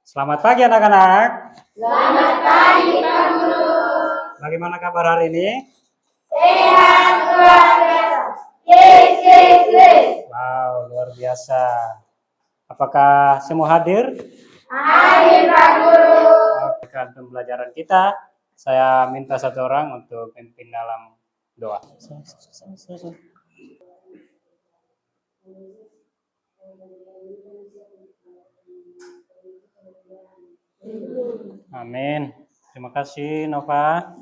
Selamat pagi anak-anak. Selamat pagi Pak Guru. Bagaimana kabar hari ini? Sehat luar biasa. Yes, yes, yes. Wow, luar biasa. Apakah semua hadir? Hadir Pak Guru. Oke, pembelajaran kita, saya minta satu orang untuk memimpin dalam doa. Amin. Terima kasih Nova.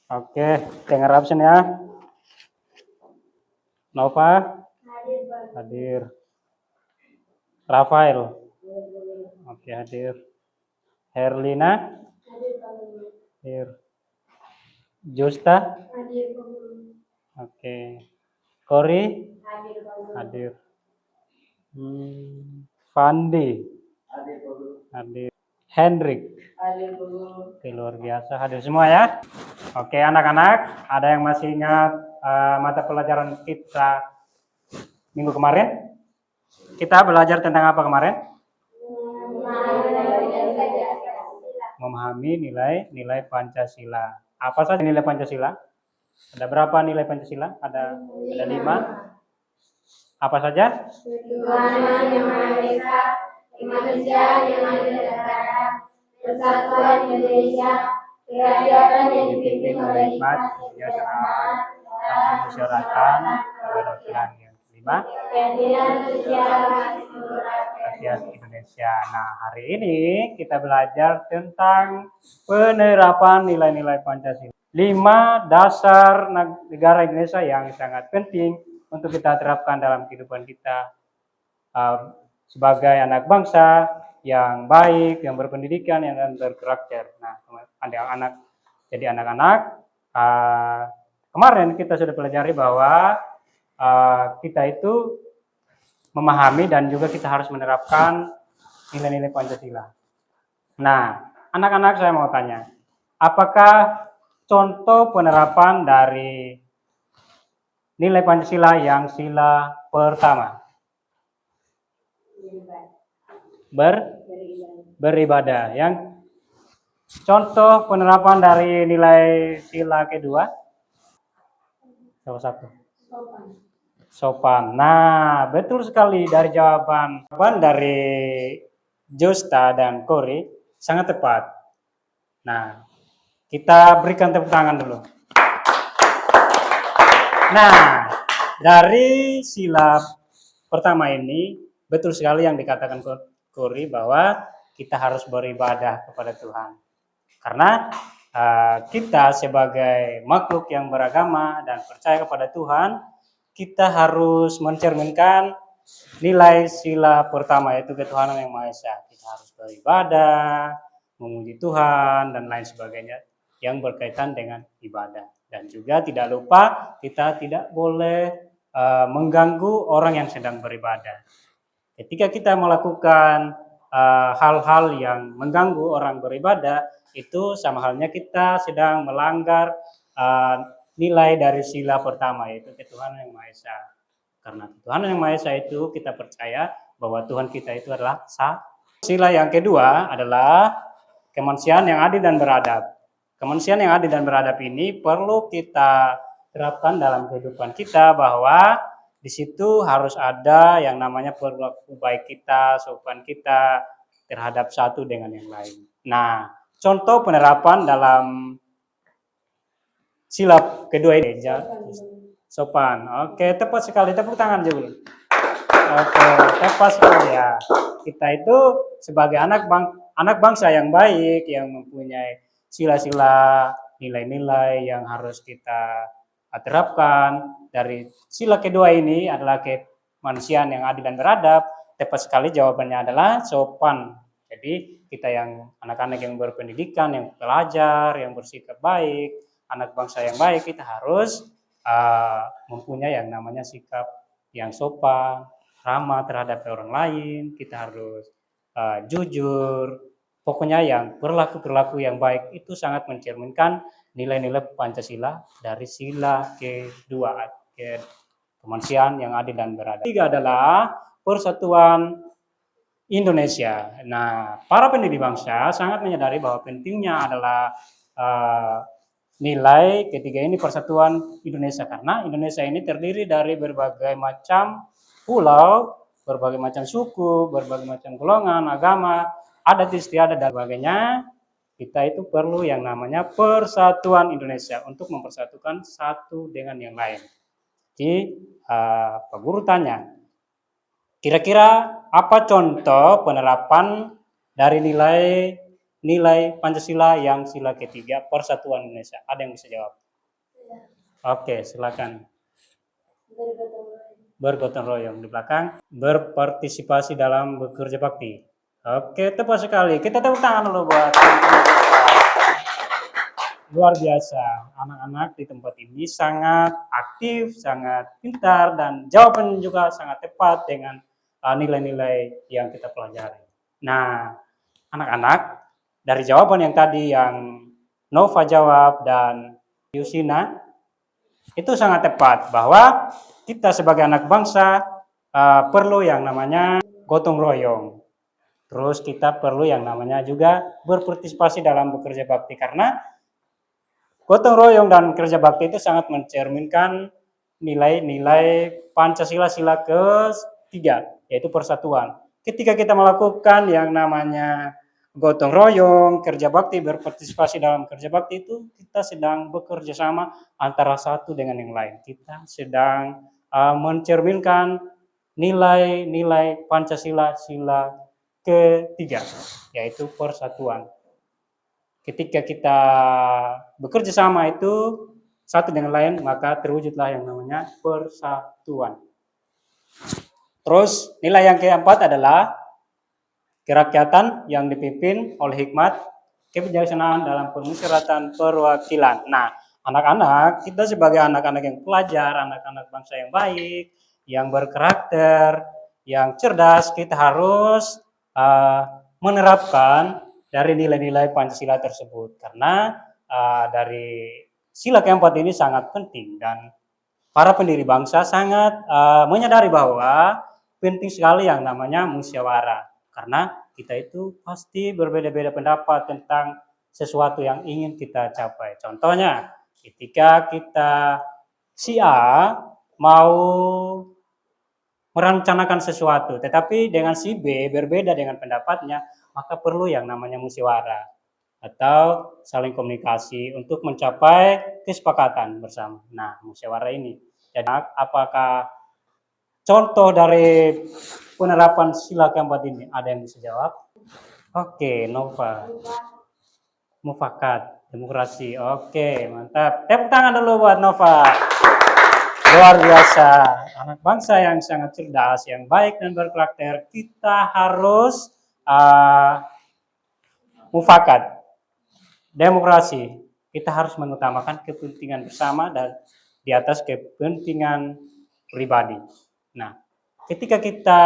Oke, dengar absen ya. Nova Hadir Pak. hadir. Rafael. Oke, hadir. Herlina Hadir Pak Guru. hadir. Justa. Hadir Pak Guru. Oke. Kori Hadir Pak Guru. hadir. Fandi Hadir Pak Guru. hadir. Hendrik. Hadir Pak Guru. Oke, luar biasa hadir semua ya. Oke anak-anak, ada yang masih ingat mata pelajaran kita minggu kemarin? Kita belajar tentang apa kemarin? Memahami nilai Pancasila. Apa saja nilai Pancasila? Ada berapa nilai Pancasila? Ada 5. Apa saja? Tuhan yang Maha Esa, kemanusiaan yang adil dan beradab, persatuan Indonesia, kerakyatan yang dipimpin oleh hikmat, kebijaksanaan, dan Kemusyawaratan, kedaulatan. Yang kelima, keadilan sosial bagi seluruh rakyat Indonesia. Nah, hari ini kita belajar tentang penerapan nilai-nilai Pancasila. 5 dasar negara Indonesia yang sangat penting untuk kita terapkan dalam kehidupan kita sebagai anak bangsa yang baik, yang berpendidikan, yang berkarakter. Nah, anak-anak, kemarin kita sudah pelajari bahwa kita itu memahami dan juga kita harus menerapkan nilai-nilai Pancasila. Nah, anak-anak saya mau tanya, apakah contoh penerapan dari nilai Pancasila yang sila pertama? Beribadah. Yang contoh penerapan dari nilai sila kedua? Salah satu. Sopan. Nah, betul sekali dari jawaban dari Justa dan Kori sangat tepat. Nah, kita berikan tepuk tangan dulu. Nah, dari sila pertama ini betul sekali yang dikatakan Kori bahwa kita harus beribadah kepada Tuhan. Karena kita sebagai makhluk yang beragama dan percaya kepada Tuhan, kita harus mencerminkan nilai sila pertama, yaitu ketuhanan yang Maha Esa. Kita harus beribadah, memuji Tuhan, dan lain sebagainya yang berkaitan dengan ibadah. Dan juga tidak lupa kita tidak boleh mengganggu orang yang sedang beribadah. Ketika kita melakukan hal-hal yang mengganggu orang beribadah, itu sama halnya kita sedang melanggar nilai dari sila pertama, yaitu ketuhanan yang Maha Esa. Karena ketuhanan yang Maha Esa itu kita percaya bahwa Tuhan kita itu adalah Esa. Sila yang kedua adalah kemanusiaan yang adil dan beradab. Kemanusiaan yang adil dan beradab ini perlu kita terapkan dalam kehidupan kita, bahwa di situ harus ada yang namanya perilaku baik kita, sopan kita terhadap satu dengan yang lain. Nah, contoh penerapan dalam sila kedua ini, sopan. Oke, tepat sekali, tepuk tangan juga. Oke, tepat sekali ya. Kita itu sebagai anak bangsa yang baik, yang mempunyai sila-sila, nilai-nilai yang harus kita terapkan. Dari sila kedua ini adalah kemanusiaan yang adil dan beradab. Tepat sekali jawabannya adalah sopan. Jadi kita yang anak-anak yang berpendidikan, yang belajar, yang bersikap baik, anak bangsa yang baik, kita harus mempunyai yang namanya sikap yang sopan, ramah terhadap orang lain. Kita harus jujur. Pokoknya yang perilaku yang baik itu sangat mencerminkan nilai-nilai Pancasila dari sila kedua, kemanusiaan yang adil dan beradab. Ketiga adalah persatuan Indonesia. Nah, para pendiri bangsa sangat menyadari bahwa pentingnya adalah nilai ketiga ini persatuan Indonesia, karena Indonesia ini terdiri dari berbagai macam pulau, berbagai macam suku, berbagai macam golongan, agama, adat istiadat dan sebagainya. Kita itu perlu yang namanya persatuan Indonesia untuk mempersatukan satu dengan yang lain. Jadi Pak Guru tanya, kira-kira apa contoh penerapan dari nilai Pancasila yang sila ketiga persatuan Indonesia? Ada yang bisa jawab? Oke, silakan. Bergotong royong di belakang, berpartisipasi dalam bekerja bakti. Oke, tepat sekali. Kita tepuk tangan dulu buat luar biasa. Anak-anak di tempat ini sangat aktif, sangat pintar, dan jawaban juga sangat tepat dengan nilai-nilai yang kita pelajari. Nah, anak-anak, dari jawaban yang tadi yang Nova jawab dan Yusina, itu sangat tepat bahwa kita sebagai anak bangsa perlu yang namanya gotong royong. Terus kita perlu yang namanya juga berpartisipasi dalam bekerja bakti, karena gotong royong dan kerja bakti itu sangat mencerminkan nilai-nilai Pancasila sila ketiga, yaitu persatuan. Ketika kita melakukan yang namanya gotong royong, kerja bakti, berpartisipasi dalam kerja bakti, itu kita sedang bekerja sama antara satu dengan yang lain. Kita sedang mencerminkan nilai-nilai Pancasila sila ketiga, yaitu persatuan. Ketika kita bekerja sama itu satu dengan lain, maka terwujudlah yang namanya persatuan. Terus nilai yang keempat adalah kerakyatan yang dipimpin oleh hikmat kebijaksanaan dalam permusyawaratan perwakilan. Nah, anak-anak, kita sebagai anak-anak yang pelajar, anak-anak bangsa yang baik, yang berkarakter, yang cerdas, kita harus menerapkan dari nilai-nilai Pancasila tersebut, karena dari sila keempat ini sangat penting, dan para pendiri bangsa sangat menyadari bahwa penting sekali yang namanya musyawarah, karena kita itu pasti berbeda-beda pendapat tentang sesuatu yang ingin kita capai. Contohnya, ketika kita si A mau merencanakan sesuatu, tetapi dengan si B berbeda dengan pendapatnya, maka perlu yang namanya musyawarah atau saling komunikasi untuk mencapai kesepakatan bersama. Nah, musyawarah ini. Jadi, apakah contoh dari penerapan sila keempat ini ada yang bisa jawab? Oke, Nova. Mufakat, demokrasi. Oke, mantap. Tepuk tangan dulu buat Nova. Luar biasa, anak bangsa yang sangat cerdas, yang baik dan berkarakter. Kita harus mufakat, demokrasi. Kita harus mengutamakan kepentingan bersama dan di atas kepentingan pribadi. Nah, ketika kita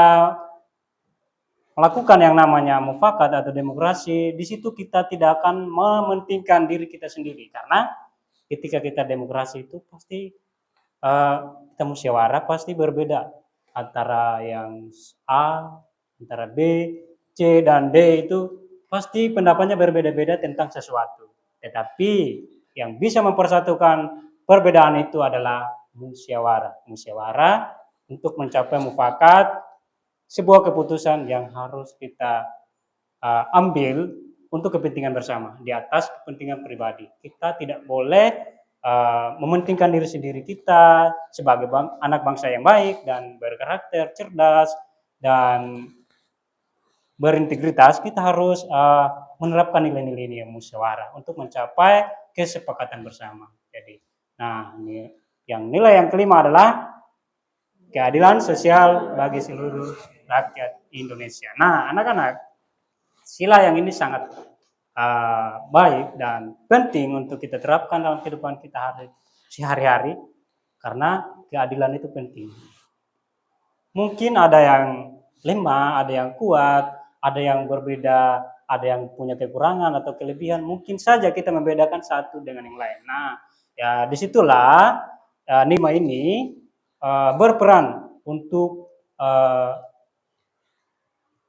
melakukan yang namanya mufakat atau demokrasi, di situ kita tidak akan mementingkan diri kita sendiri, karena ketika kita demokrasi itu pasti kita musyawarah pasti berbeda antara yang A, antara B, C, dan D itu pasti pendapatnya berbeda-beda tentang sesuatu. Tetapi yang bisa mempersatukan perbedaan itu adalah musyawarah. Musyawarah untuk mencapai mufakat, sebuah keputusan yang harus kita ambil untuk kepentingan bersama di atas kepentingan pribadi. Kita tidak boleh mementingkan diri sendiri. Kita sebagai anak bangsa yang baik dan berkarakter, cerdas, dan berintegritas, kita harus menerapkan nilai-nilai ini yang musyawarah untuk mencapai kesepakatan bersama. Jadi, nah, yang nilai yang kelima adalah keadilan sosial bagi seluruh rakyat Indonesia. Nah, anak-anak, sila yang ini sangat baik dan penting untuk kita terapkan dalam kehidupan kita sehari-hari, karena keadilan itu penting. Mungkin ada yang lemah, ada yang kuat, ada yang berbeda, ada yang punya kekurangan atau kelebihan. Mungkin saja kita membedakan satu dengan yang lain. Nah, ya disitulah Nima ini berperan untuk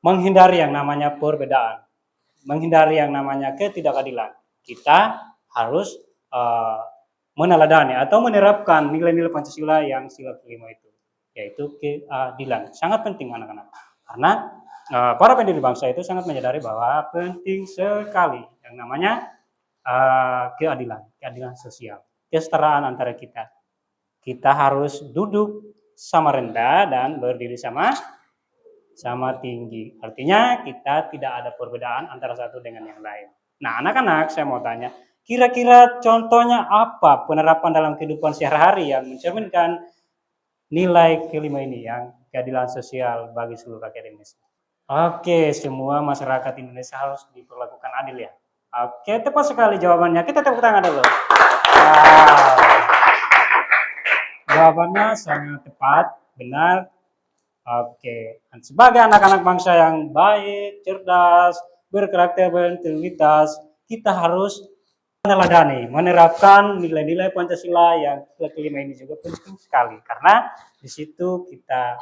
menghindari yang namanya perbedaan, menghindari yang namanya ketidakadilan. Kita harus meneladani atau menerapkan nilai-nilai Pancasila yang sila kelima itu, yaitu keadilan. Sangat penting anak-anak, karena para pendiri bangsa itu sangat menyadari bahwa penting sekali yang namanya keadilan sosial, kesetaraan antara kita. Kita harus duduk sama rendah dan berdiri sama tinggi. Artinya kita tidak ada perbedaan antara satu dengan yang lain. Nah, anak-anak, saya mau tanya, kira-kira contohnya apa penerapan dalam kehidupan sehari-hari yang mencerminkan nilai kelima ini, yang keadilan sosial bagi seluruh rakyat Indonesia? Oke, semua masyarakat Indonesia harus diperlakukan adil ya. Oke, tepat sekali jawabannya. Kita tepuk tangan dulu. Wow. Jawabannya sangat tepat, benar. Oke, sebagai anak-anak bangsa yang baik, cerdas, berkarakter, berintegritas, kita harus meneladani, menerapkan nilai-nilai Pancasila yang kelima ini juga penting sekali, karena di situ kita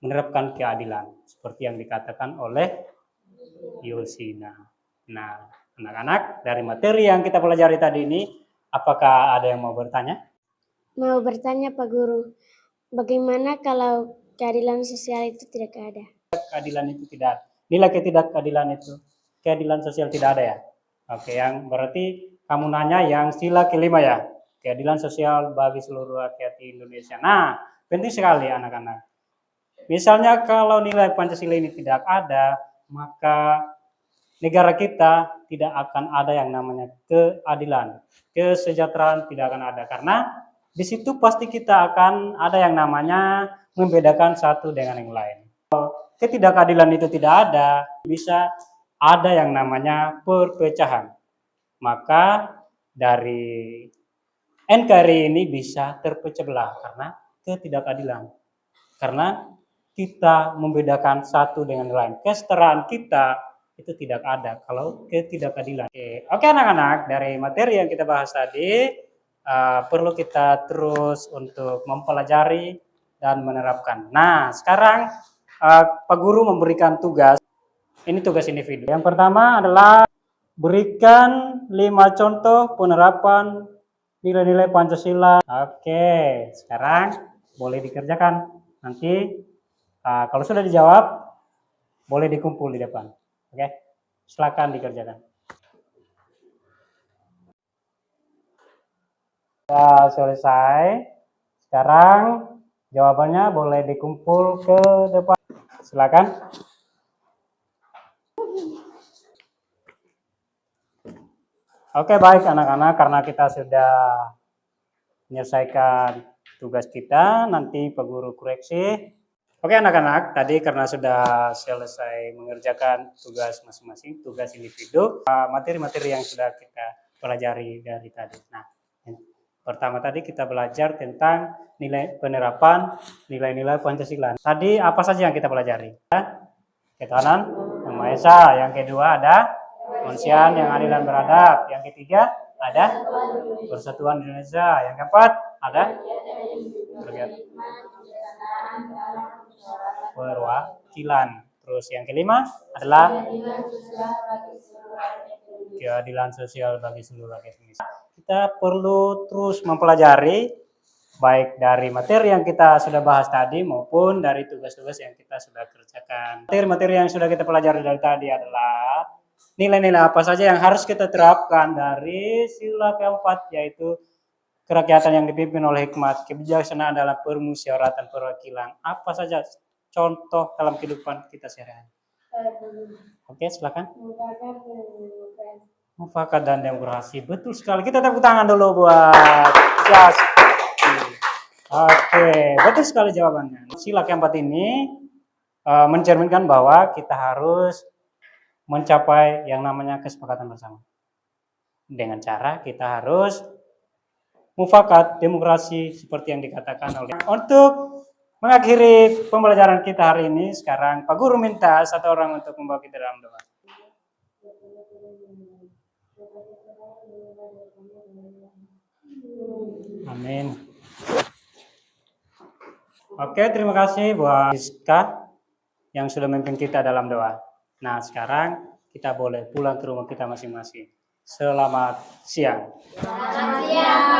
menerapkan keadilan seperti yang dikatakan oleh Yosina. Nah, anak-anak, dari materi yang kita pelajari tadi ini, apakah ada yang mau bertanya? Mau bertanya Pak Guru, bagaimana kalau keadilan sosial itu tidak ada? Keadilan itu tidak ada. Nilai ketidakadilan itu, keadilan sosial tidak ada ya? Oke, yang berarti kamu nanya yang sila kelima ya, keadilan sosial bagi seluruh rakyat Indonesia. Nah, penting sekali anak-anak. Misalnya kalau nilai Pancasila ini tidak ada, maka negara kita tidak akan ada yang namanya keadilan, kesejahteraan tidak akan ada, karena di situ pasti kita akan ada yang namanya membedakan satu dengan yang lain. Ketidakadilan itu tidak ada, bisa ada yang namanya perpecahan. Maka dari NKRI ini bisa terpecah belah karena ketidakadilan. Karena kita membedakan satu dengan lain. Kesetaraan kita itu tidak ada kalau ketidakadilan. Oke anak-anak, dari materi yang kita bahas tadi, perlu kita terus untuk mempelajari dan menerapkan. Nah, sekarang Pak Guru memberikan tugas. Ini tugas individu. Yang pertama adalah berikan 5 contoh penerapan nilai-nilai Pancasila. Oke, sekarang boleh dikerjakan. Nanti kalau sudah dijawab, boleh dikumpul di depan. Oke, silakan dikerjakan. Sudah selesai. Sekarang jawabannya boleh dikumpul ke depan. Silakan. Oke, baik anak-anak, karena kita sudah menyelesaikan tugas kita, nanti Pak Guru koreksi. Oke anak-anak, tadi karena sudah selesai mengerjakan tugas masing-masing, tugas individu, materi-materi yang sudah kita pelajari dari tadi. Nah, pertama tadi kita belajar tentang nilai penerapan nilai-nilai Pancasila. Tadi apa saja yang kita pelajari? Ketuhanan Yang Maha Esa. Yang kedua ada kemanusiaan yang adil dan beradab. Yang ketiga ada persatuan Indonesia. Yang keempat ada perwakilan. Terus yang kelima adalah keadilan sosial bagi seluruh rakyat Indonesia. Kita perlu terus mempelajari baik dari materi yang kita sudah bahas tadi maupun dari tugas-tugas yang kita sudah kerjakan. Materi-materi yang sudah kita pelajari dari tadi adalah nilai-nilai apa saja yang harus kita terapkan dari sila keempat, yaitu kerakyatan yang dipimpin oleh hikmat, kebijaksanaan dalam permusyawaratan perwakilan. Apa saja contoh dalam kehidupan kita sehari-hari? Oke, silakan. Mufakat dan demokrasi. Betul sekali. Kita tepuk tangan dulu buat Jas. Oke, betul sekali jawabannya. Sila keempat ini mencerminkan bahwa kita harus mencapai yang namanya kesepakatan bersama. Dengan cara kita harus mufakat demokrasi seperti yang dikatakan oleh. Untuk mengakhiri pembelajaran kita hari ini, sekarang Pak Guru minta satu orang untuk membawa kita dalam doa. Amin. Oke, terima kasih buat Rizka yang sudah memimpin kita dalam doa. Nah, sekarang kita boleh pulang ke rumah kita masing-masing. Selamat siang. Selamat siang.